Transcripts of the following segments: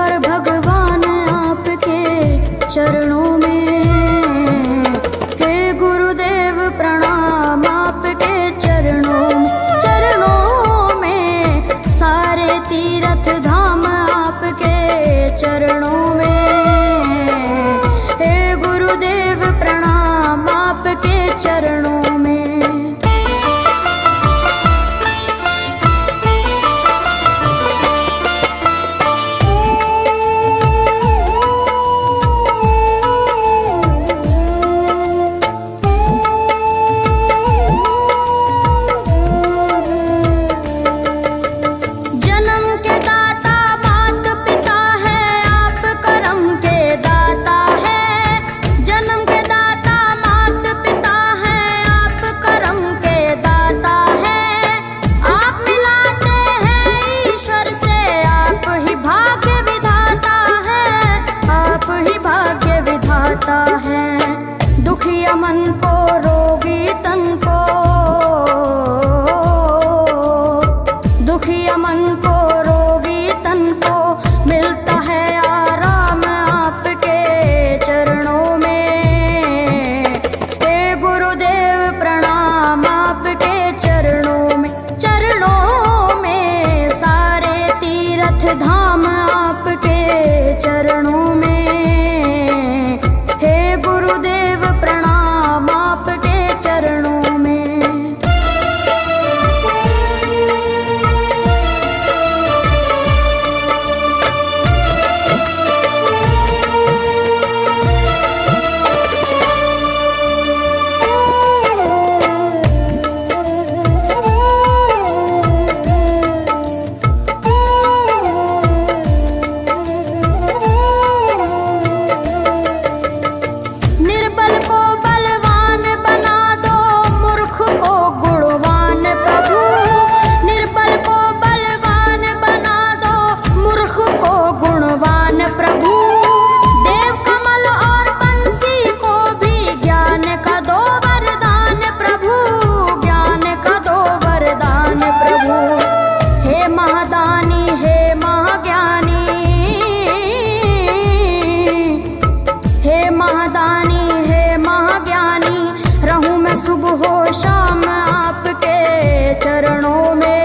पर भगवान आपके चरणों में। हे गुरुदेव प्रणाम आपके चरणों में, सारे तीर्थ धाम आपके चरणों में। हे गुरुदेव प्रणाम आपके चरणों में। दुखिया मन को रोगी तन को, दुखिया मन को रोगी तन को मिलता है आराम आपके चरणों में। हे गुरुदेव प्रणाम आपके चरणों में, चरणों में, सारे तीर्थ धाम आपके चरणों में। गुरुदेव प्रणाम आपके चरणों में। सुबह हो शाम आपके चरणों में।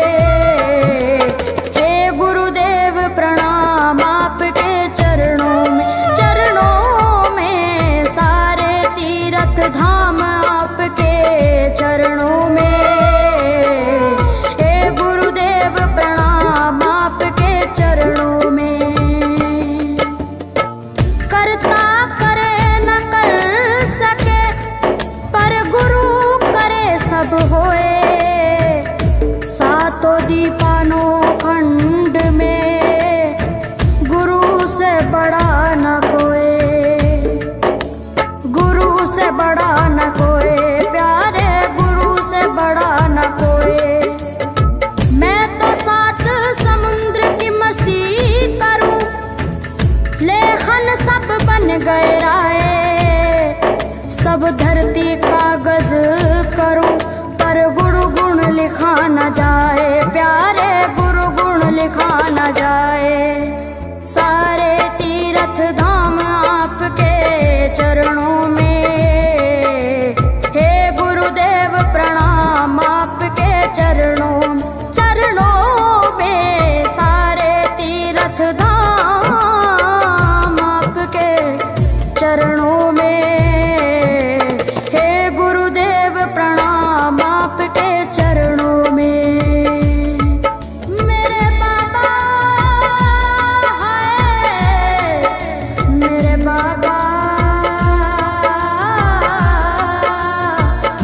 हे गुरुदेव प्रणाम आपके चरणों में, चरणों में, सारे तीर्थ धाम आपके चरणों में। हे गुरुदेव प्रणाम आपके चरणों में। करता करे न कर सके पर गुरु सब होए, सातों दीपानों खंड में गुरु से बड़ा न कोई, गुरु से बड़ा न कोई, प्यारे गुरु से बड़ा न कोई। मैं तो सात समुद्र की मसी करूं, लेखन सब बन गए राय, सब धरती कागज करूं पर गुरु गुण लिखा न जाए, प्यारे गुरु गुण लिखा न जाए। सारे तीर्थ धाम आपके चरणों में। हे गुरुदेव प्रणाम आपके चरणों में, चरणों में, सारे तीर्थ धाम आपके चरणों में। आपके चरणों में। मेरे बाबा है, मेरे बाबा,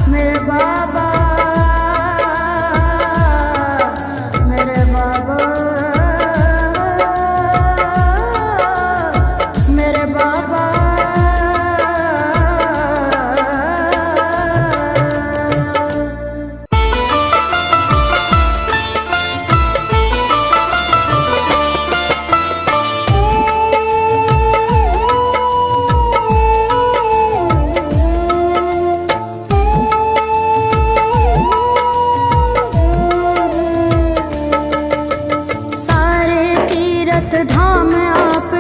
मेरे बाबा, मेरे बाबा, मेरे बाबा। धाम आप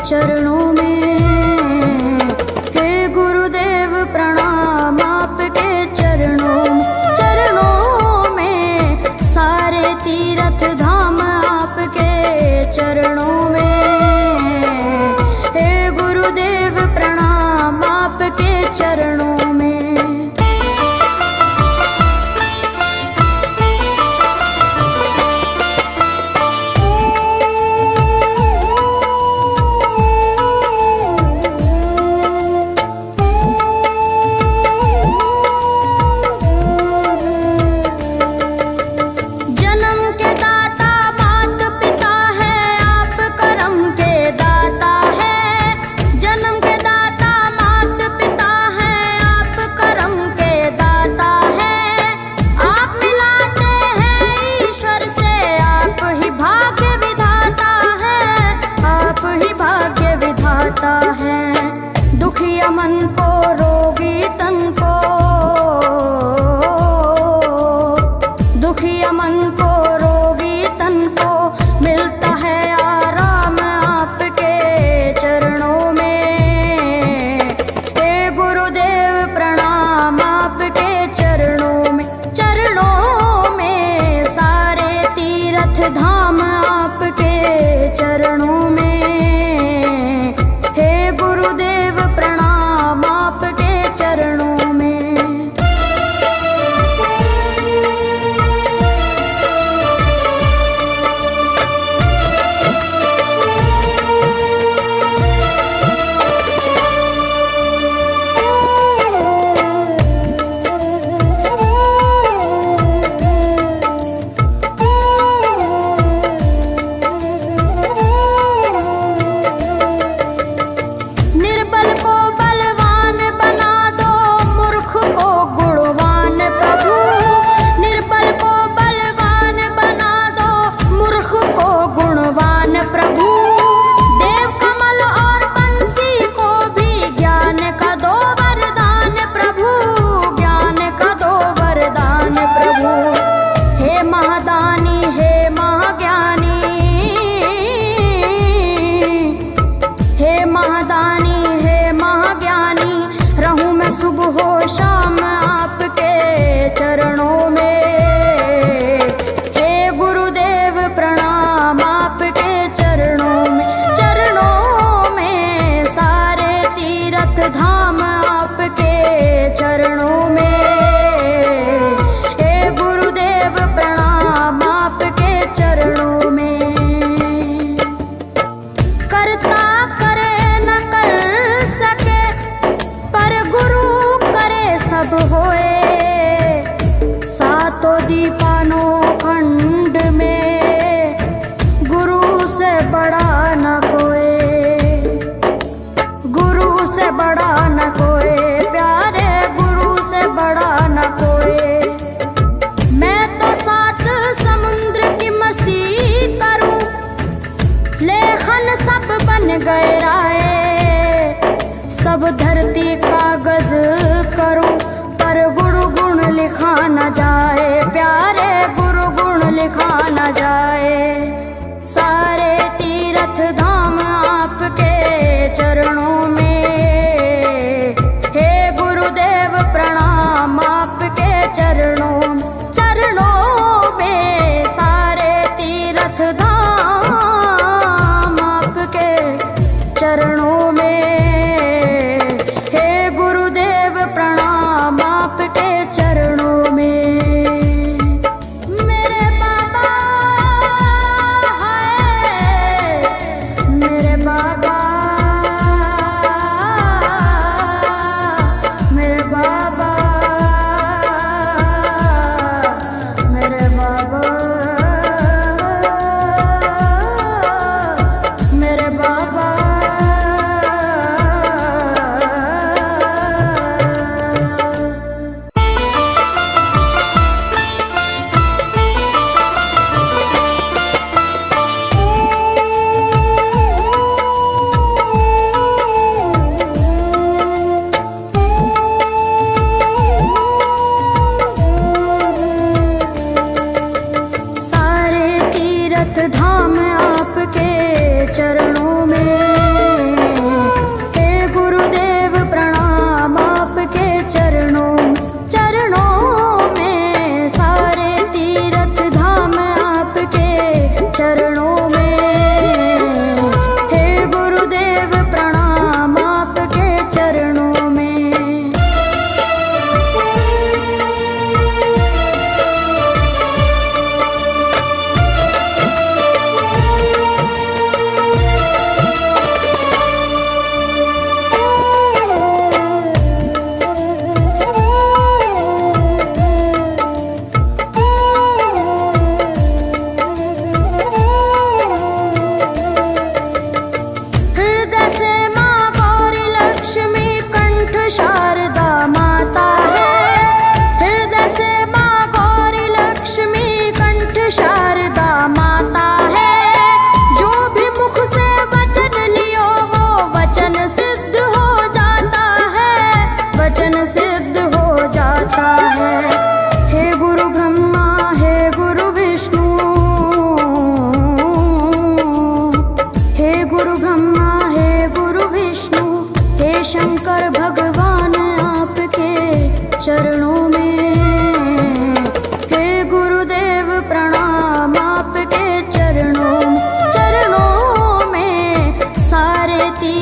चरणों में। हे गुरुदेव प्रणाम आपके चरणों में, चरणों में सारे तीर्थ धाम आपके चरणों में। हे गुरुदेव प्रणाम आपके चरणों में। दुखिया मन को रोगी तन को, दुखिया मन को रोगी तन को मिलता है आराम आपके चरणों में। हे गुरुदेव प्रणाम आपके चरणों में, चरणों में सारे तीर्थ धाम आपके चरणों में। गुरुदेव प्रणाम आपके चरणों में। सुबह हो शाम आपके चरणों में। हे गुरुदेव प्रणाम आपके चरणों में, चरणों में सारे तीर्थ धाम आपके चरणों में। हे गुरुदेव प्रणाम आपके चरणों में। करता करे न कर सके पर गुरु सब होए। सातों दीपानों खंड में गुरु से बड़ा न कोई, गुरु से बड़ा न कोई, प्यारे गुरु से बड़ा न कोई। मैं तो सात समुद्र की मसी करूं, लेखन सब बन गए राय। सब धरती कागज करूं पर गुरु गुण लिखा न जाए, प्यारे गुरु गुण लिखा न जाए। सारे तीर्थ धाम आपके चरणों में। हे गुरुदेव प्रणाम आपके चरणों में, चरणों में सारे तीर्थ धाम आपके चरणों में। प्रणाम आपके चरणों में। मेरे बाबा है, मेरे बाबा, मेरे बाबा, मेरे बाबा, मेरे बाबा।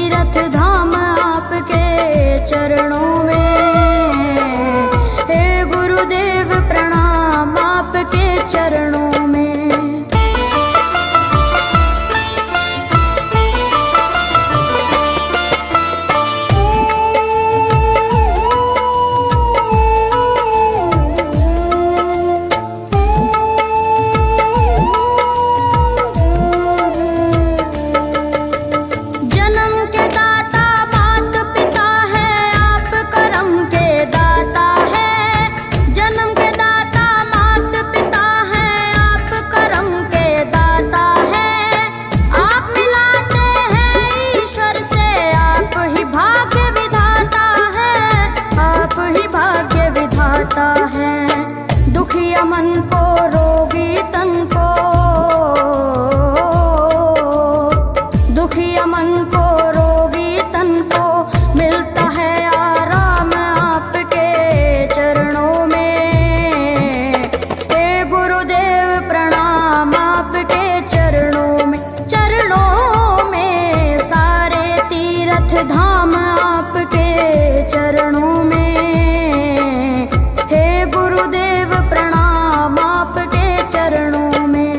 तीर्थ धाम आपके चरणों में। हे गुरुदेव प्रणाम आपके चरणों में। दुखिया मन को रोगी तन को, दुखिया मन को रोगी तन को मिलता है आराम आपके चरणों में। हे गुरुदेव प्रणाम आपके चरणों में। चरणों में सारे तीर्थ धाम आपके चरणों में। गुरुदेव प्रणाम आपके चरणों में।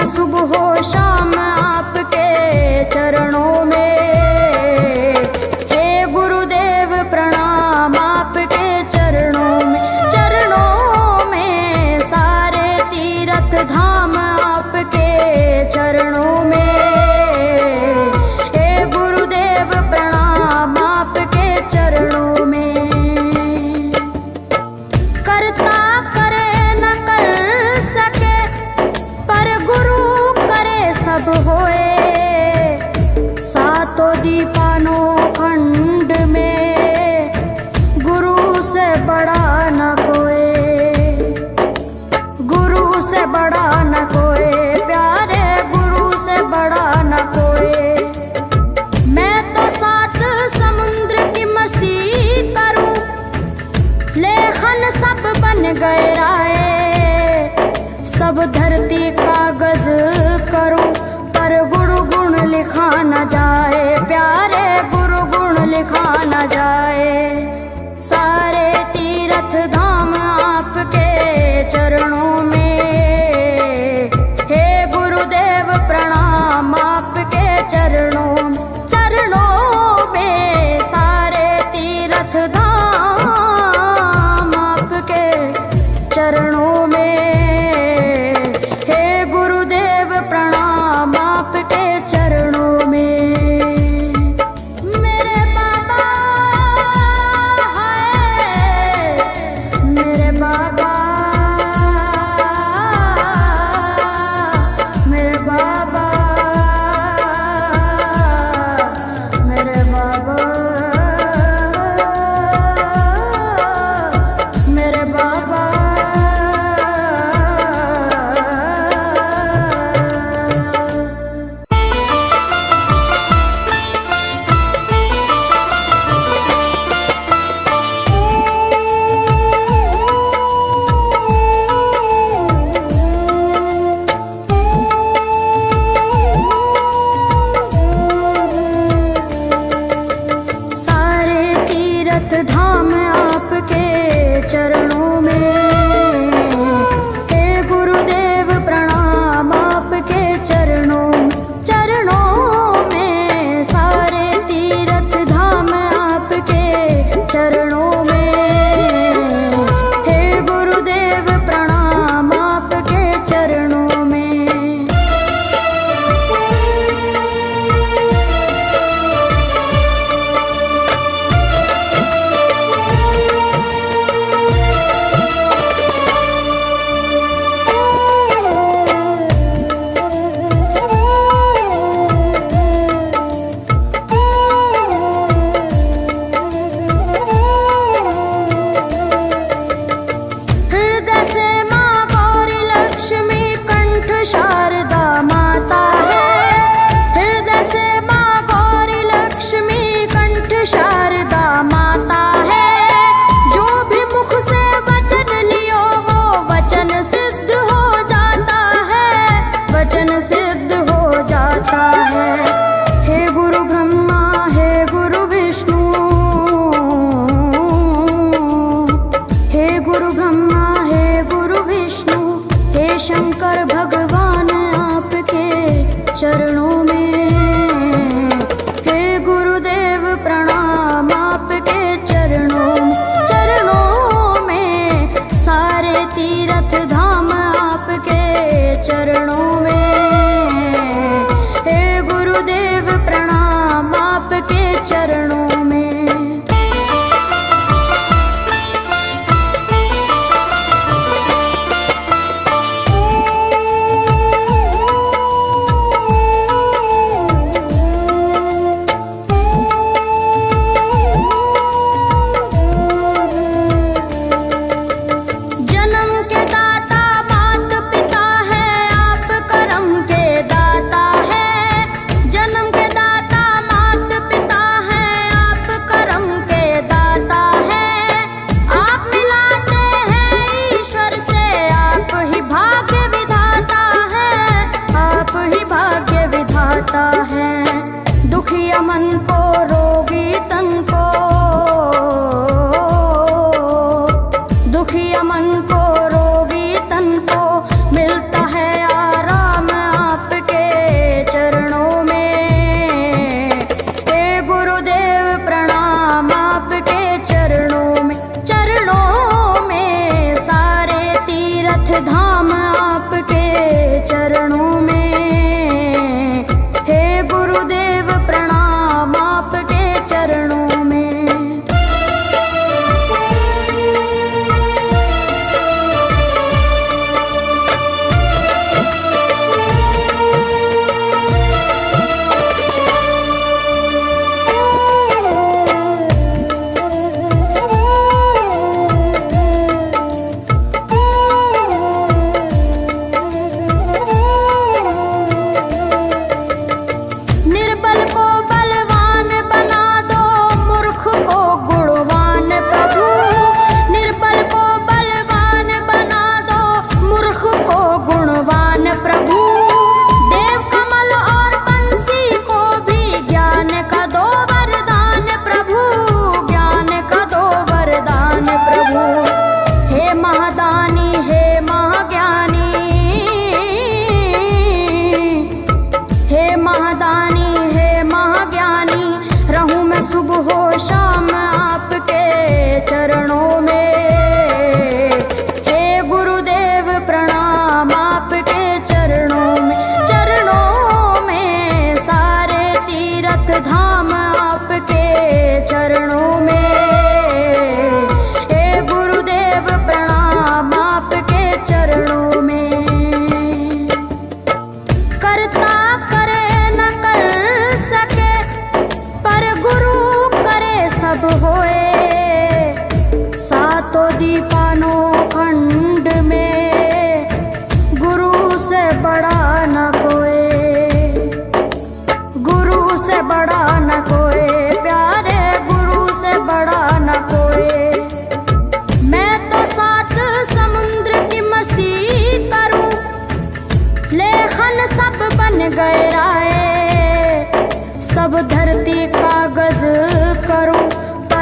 सुबह हो शाम आपके चरणों में। हे गुरुदेव प्रणाम आपके चरणों में। चरणों में सारे तीर्थ धाम आपके चरणों में। हे गुरुदेव प्रणाम आपके चरणों में। करता करे न कर सके पर गुरु सब होए। सातों दीपानों खंड में गुरु से बड़ा न कोई, गुरु से बड़ा न कोई, प्यारे गुरु से बड़ा न कोई। मैं तो सात समुद्र की मसी करूं, लेखन सब बन गए राय। सब धरती कागज करूं पर गुरु गुण लिखा न जाए, प्यारे गुरु गुण लिखा न जाए। सारे तीर्थ धाम आपके चरणों में। हे गुरुदेव प्रणाम आपके चरणों में। चरणों में सारे तीर्थ धाम आपके चरणों में। प्रणाम आपके चरणों में।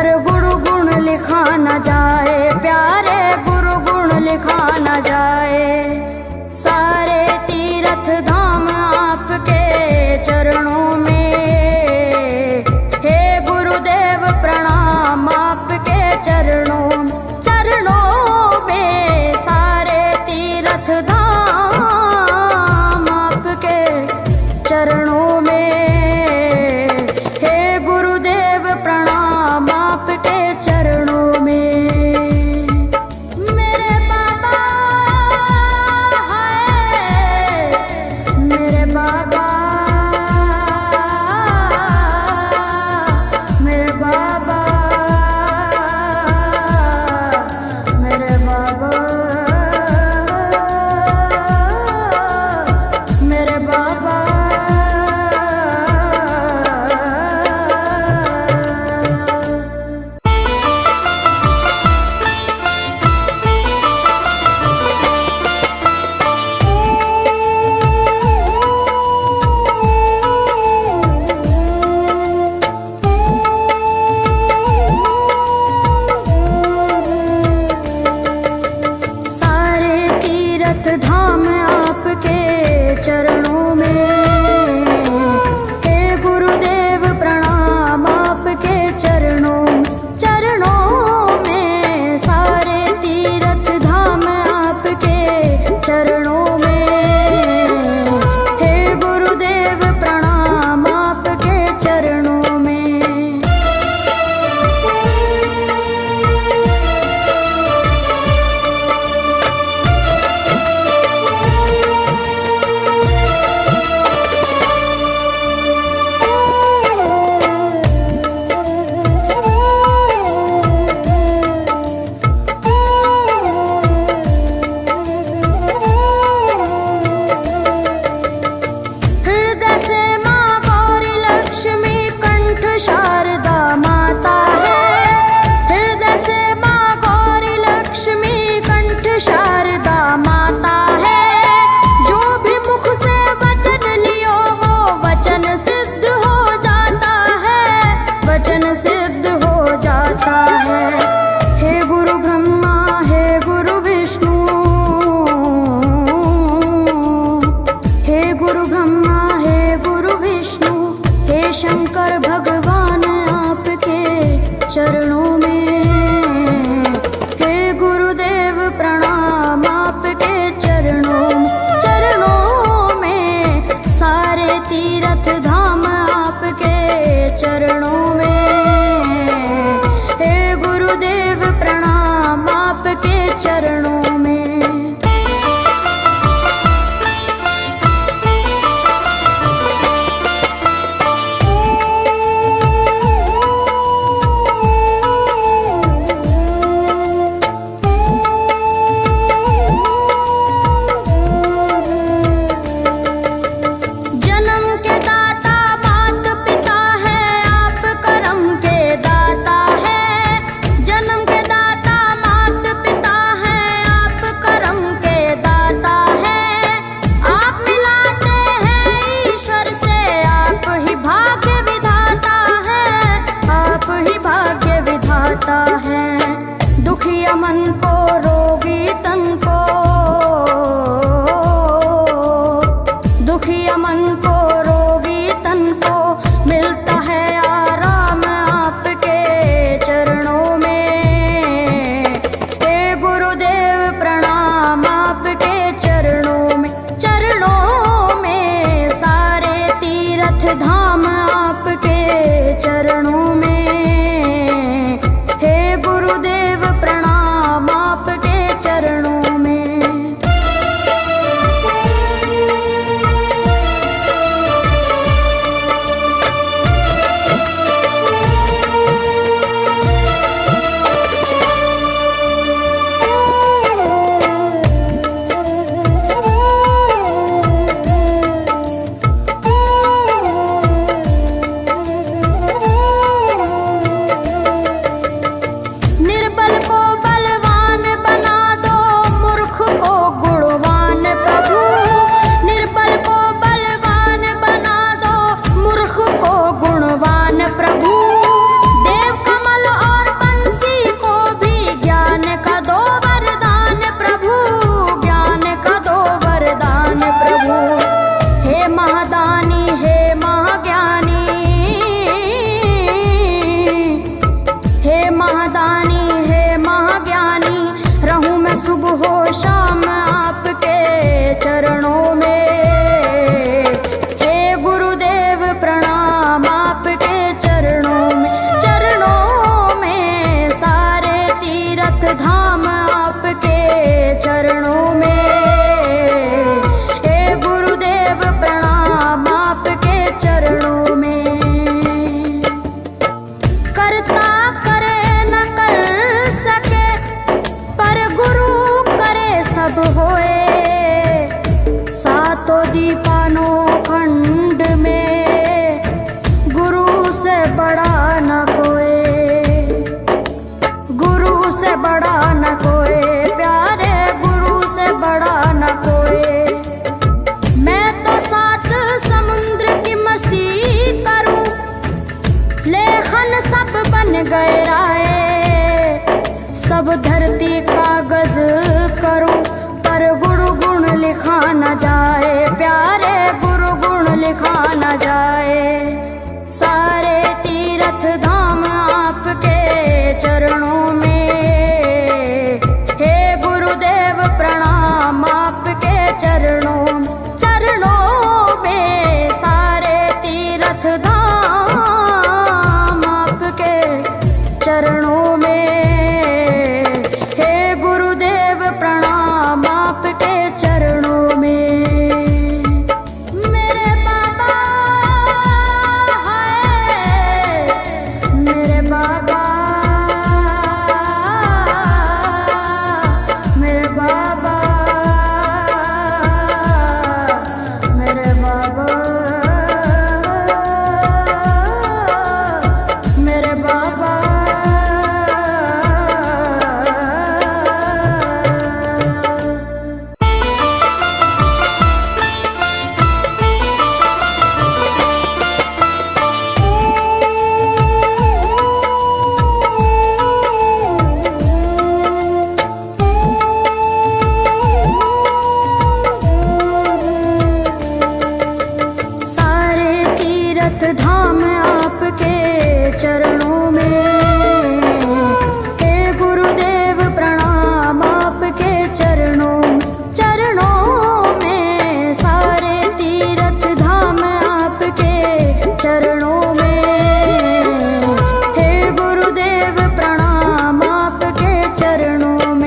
पर गुरु गुण लिखा न जाए, प्यारे गुरु गुण लिखा न जाए। सारे तीर्थ धाम आपके चरणों में, हे गुरुदेव प्रणाम आपके चरणों में। सारे तीर्थ धाम आपके चरणों में, हे गुरुदेव प्रणाम आपके चरणों में। मेरे बाबा है, मेरे बाबा, मेरे बाबा, मेरे बाबा, मेरे बाबा। सारे तीर्थ धाम आपके चरणों में, हे गुरुदेव प्रणाम आपके चरणों में। सारे तीर्थ धाम आपके चरणों में, हे गुरुदेव प्रणाम आपके चरणों में। हृदय से माँ गौरी लक्ष्मी कंठ शारदा माता है। हृदय से माँ गौरी लक्ष्मी कंठ शारदा माता है। जो भी मुख से वचन लियो वो वचन सिद्ध हो जाता है, वचन सिद्ध हो जाता है। हे गुरु ब्रह्मा, हे गुरु विष्णु, हे गुरु ब्रह्मा, हे गुरु विष्णु, हे शंकर भगवान आपके चरणों में, हे गुरुदेव प्रणाम आपके चरणों में। सारे तीर्थ धाम आपके चरणों में, हे गुरुदेव प्रणाम आपके चरणों में। महादानी हे महाज्ञानी, रहूं मैं सुबह हो शाम आपके चरणों में। हे गुरुदेव प्रणाम आपके चरणों में, चरणों में सारे तीर्थ धाम आपके चरणों में। हे गुरुदेव प्रणाम आपके चरणों में। करता करे न कर सके, पर गुरु करे सब होए। सातों दीपानो खंड में गुरु से बड़ा न कोई, गुरु से बड़ा न कोई, प्यारे गुरु से बड़ा न कोई। मैं तो सात समुद्र की मसी करूं, लेखन सब बन गए राय। सब धरती कागज करूं, पर गुरु गुण लिखा न जाए, प्यारे गुरु गुण लिखा न जाए। सारे तीर्थ धाम आपके चरणों में। हे गुरुदेव प्रणाम आपके चरणों में, चरणों में सारे तीर्थ धाम आपके चरणों में। हे गुरुदेव प्रणाम आपके चरणों में। मेरे बाबा हाय, मेरे बाबा, मेरे बाबा, मेरे बाबा, मेरे बाबा। सारे तीर्थ धाम आपके चरणों में। हे गुरुदेव प्रणाम आपके चरणों में, चरणों में सारे तीर्थ धाम आपके चरणों में। हे गुरुदेव प्रणाम आपके चरणों में।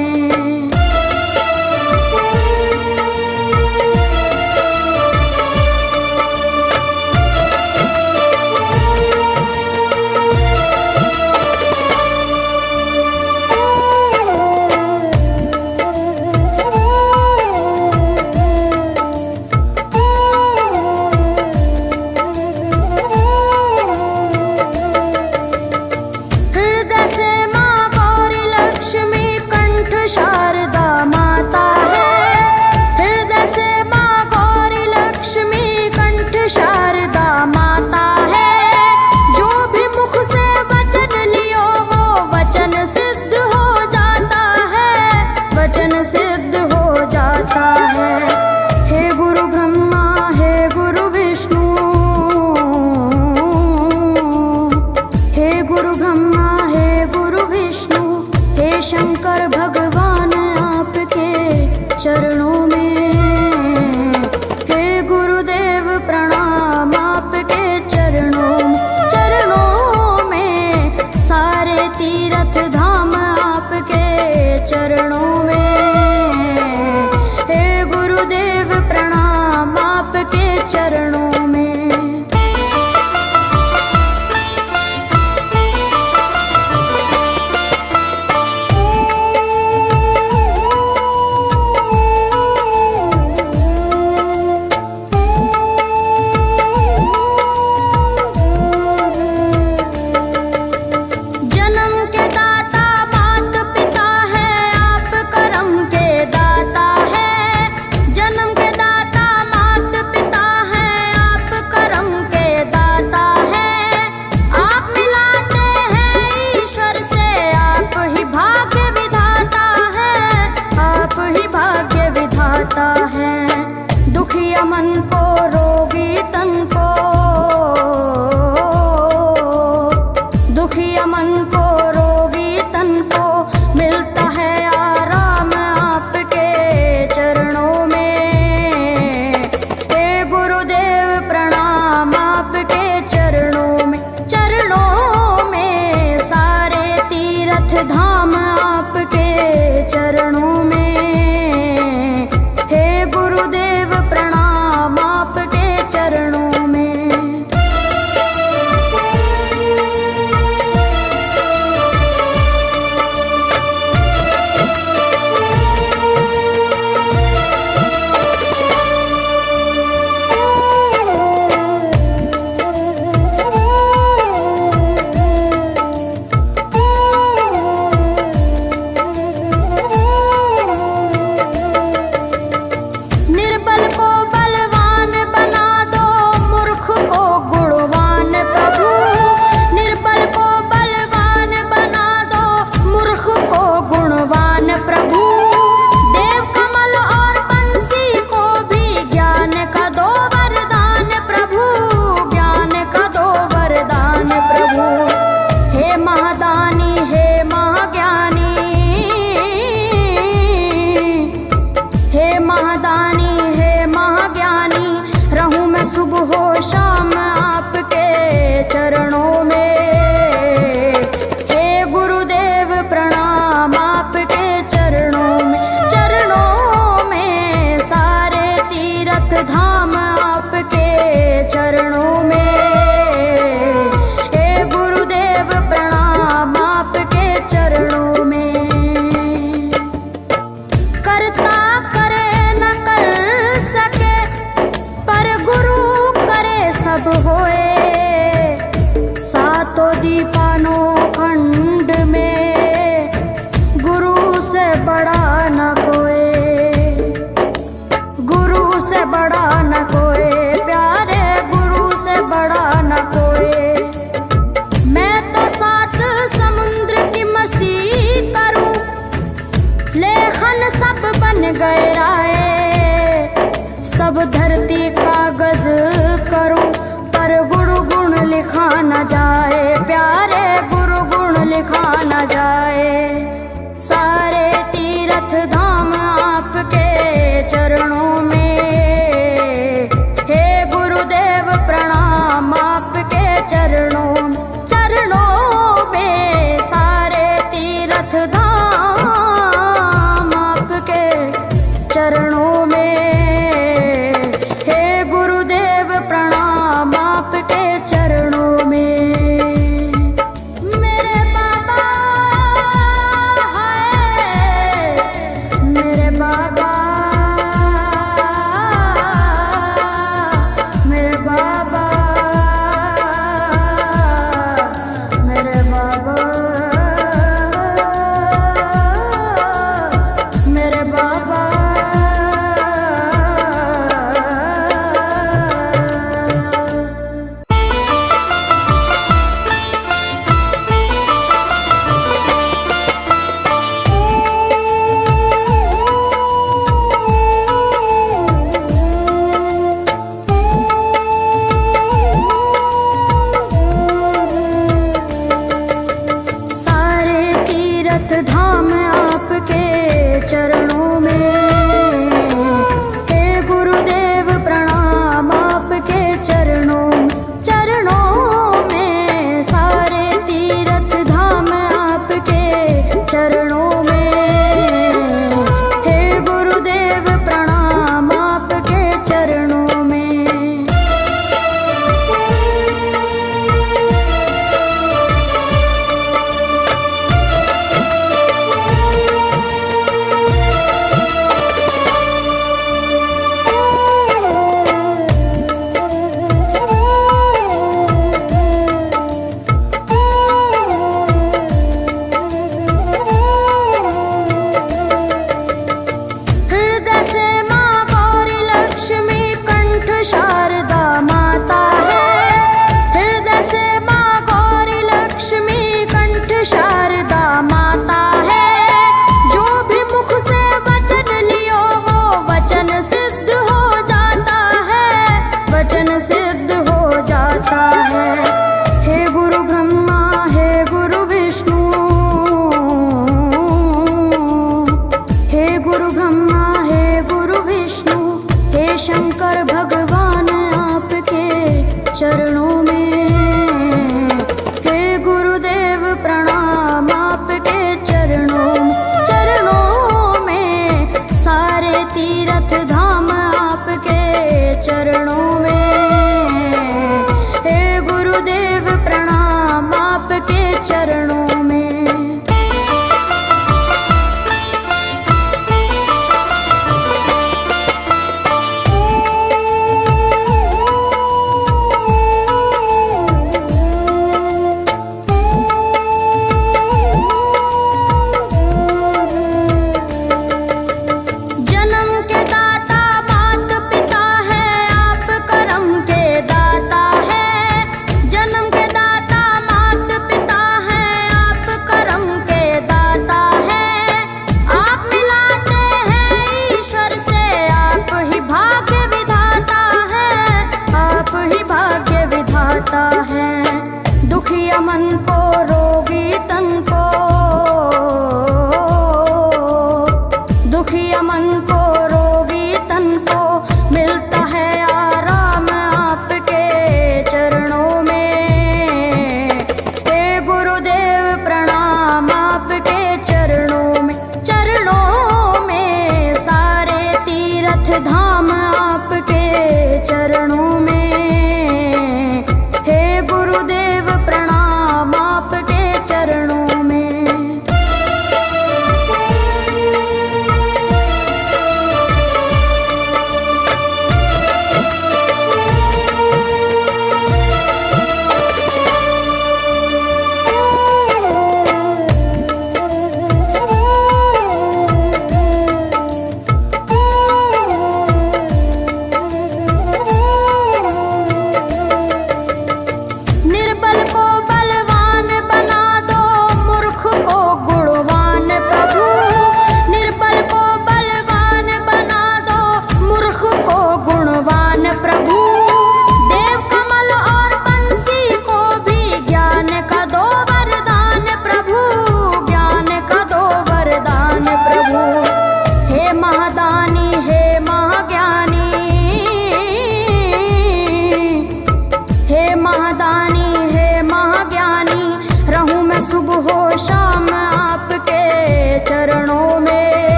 हृदय से माँ गौरी लक्ष्मी कंठ शारदा माता है। हृदय से माँ गौरी लक्ष्मी कंठ शारदा माता है। जो भी मुख से वचन लियो वो वचन सिद्ध हो जाता है, वचन सिद्ध हो जाता है। हे गुरु ब्रह्मा हे गुरु विष्णु, हे गुरु ब्रह्मा हे गुरु विष्णु, हे शंकर भगवान आपके चरणों में। हे गुरुदेव प्रणाम आपके चरणों में, चरणों में सारे तीर्थ धाम आपके चरणों में। हे गुरुदेव प्रणाम आपके चरणों में। जन्म के दाता गए राय। सब धरती कागज करूं पर गुरु गुण लिखा न जाए, प्यारे गुरु गुण लिखा न जाए। सारे तीर्थ धाम आपके चरणों में, हे गुरुदेव प्रणाम आपके चरणों में। सारे तीर्थ धाम आपके चरणों में, हे गुरुदेव प्रणाम आपके चरणों में। मेरे बाबा हाय, मेरे बाबा, मेरे बाबा, मेरे बाबा, मेरे बाबा। सारे तीर्थ धाम आपके चरणों में, हे गुरुदेव प्रणाम आपके चरणों में। सारे तीर्थ धाम आपके चरणों में, हे गुरुदेव प्रणाम आपके चरणों में।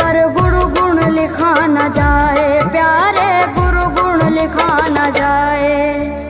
पर गुरु गुण लिखा न जाए, प्यारे गुरु गुण लिखा न जाए।